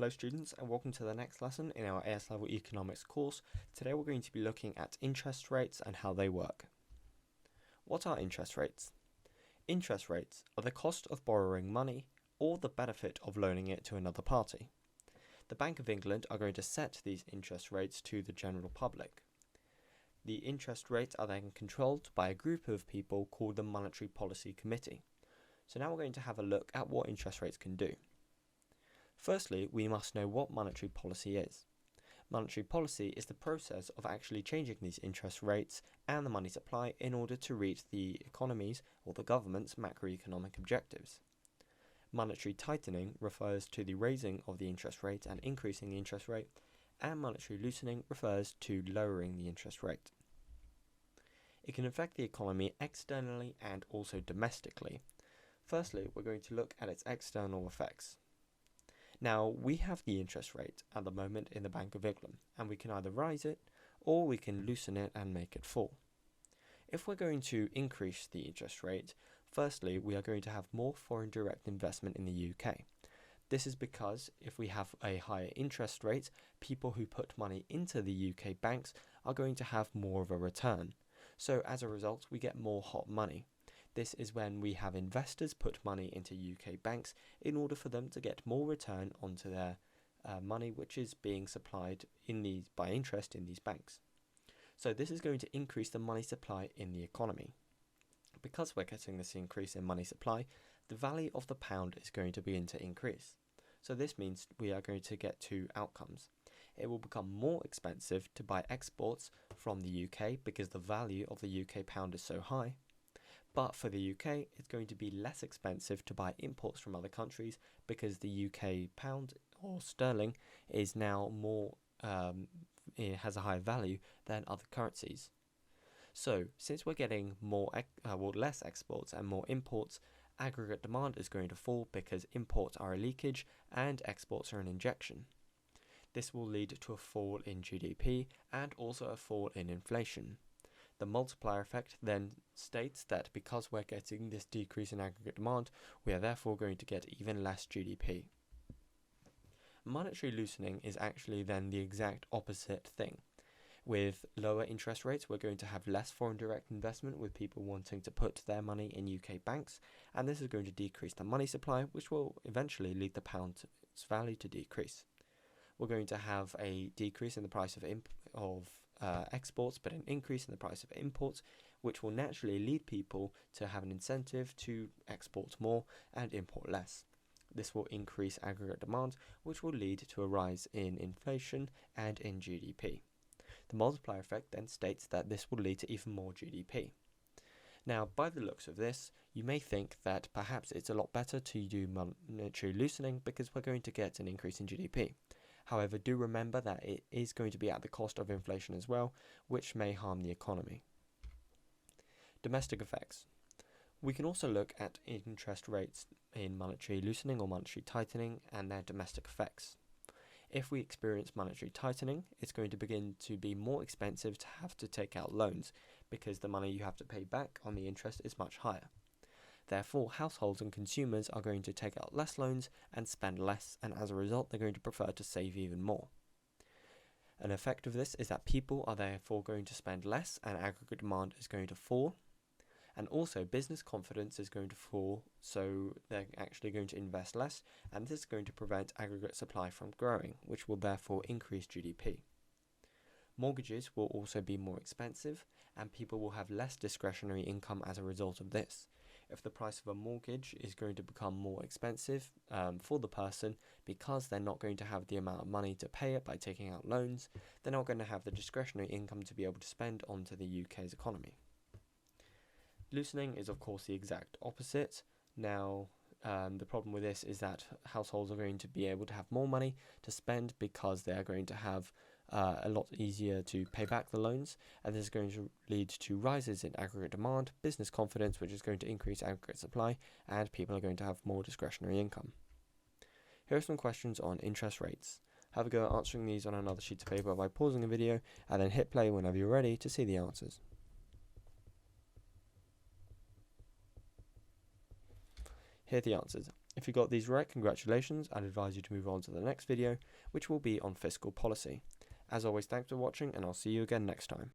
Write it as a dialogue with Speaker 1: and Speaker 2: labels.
Speaker 1: Hello students, and welcome to the next lesson in our AS Level Economics course. Today we're going to be looking at interest rates and how they work. What are interest rates? Interest rates are the cost of borrowing money or the benefit of loaning it to another party. The Bank of England are going to set these interest rates to the general public. The interest rates are then controlled by a group of people called the Monetary Policy Committee. So now we're going to have a look at what interest rates can do. Firstly, we must know what monetary policy is. Monetary policy is the process of actually changing these interest rates and the money supply in order to reach the economy's or the government's macroeconomic objectives. Monetary tightening refers to the raising of the interest rate and increasing the interest rate, and monetary loosening refers to lowering the interest rate. It can affect the economy externally and also domestically. Firstly, we're going to look at its external effects. Now, we have the interest rate at the moment in the Bank of England, and we can either rise it or we can loosen it and make it fall. If we're going to increase the interest rate, firstly, we are going to have more foreign direct investment in the UK. This is because if we have a higher interest rate, people who put money into the UK banks are going to have more of a return. So as a result, we get more hot money. This is when we have investors put money into UK banks in order for them to get more return onto their money which is being supplied by interest in these banks. So this is going to increase the money supply in the economy. Because we're getting this increase in money supply, the value of the pound is going to begin to increase. So this means we are going to get two outcomes. It will become more expensive to buy exports from the UK because the value of the UK pound is so high. But for the UK, it's going to be less expensive to buy imports from other countries because the UK pound or sterling is now it has a higher value than other currencies. So, since we're getting less exports and more imports, aggregate demand is going to fall because imports are a leakage and exports are an injection. This will lead to a fall in GDP and also a fall in inflation. The multiplier effect then states that because we're getting this decrease in aggregate demand, we are therefore going to get even less GDP. Monetary loosening is actually then the exact opposite thing. With lower interest rates, we're going to have less foreign direct investment with people wanting to put their money in UK banks, and this is going to decrease the money supply, which will eventually lead the pound's value to decrease. We're going to have a decrease in the price of exports, but an increase in the price of imports, which will naturally lead people to have an incentive to export more and import less. This will increase aggregate demand, which will lead to a rise in inflation and in GDP. The multiplier effect then states that this will lead to even more GDP. Now, by the looks of this, you may think that perhaps it's a lot better to do monetary loosening because we're going to get an increase in GDP. However, do remember that it is going to be at the cost of inflation as well, which may harm the economy. Domestic effects. We can also look at interest rates in monetary loosening or monetary tightening and their domestic effects. If we experience monetary tightening, it's going to begin to be more expensive to have to take out loans because the money you have to pay back on the interest is much higher. Therefore, households and consumers are going to take out less loans and spend less, and as a result, they're going to prefer to save even more. An effect of this is that people are therefore going to spend less and aggregate demand is going to fall. And also, business confidence is going to fall, so they're actually going to invest less, and this is going to prevent aggregate supply from growing, which will therefore increase GDP. Mortgages will also be more expensive, and people will have less discretionary income as a result of this. If the price of a mortgage is going to become more expensive for the person because they're not going to have the amount of money to pay it by taking out loans, they're not going to have the discretionary income to be able to spend onto the UK's economy. Loosening is of course the exact opposite. Now, the problem with this is that households are going to be able to have more money to spend because they are going to have a lot easier to pay back the loans, and this is going to lead to rises in aggregate demand, business confidence, which is going to increase aggregate supply, and people are going to have more discretionary income. Here are some questions on interest rates. Have a go at answering these on another sheet of paper by pausing the video, and then hit play whenever you're ready to see the answers. Here are the answers. If you got these right, congratulations. I'd advise you to move on to the next video, which will be on fiscal policy. As always, thanks for watching, and I'll see you again next time.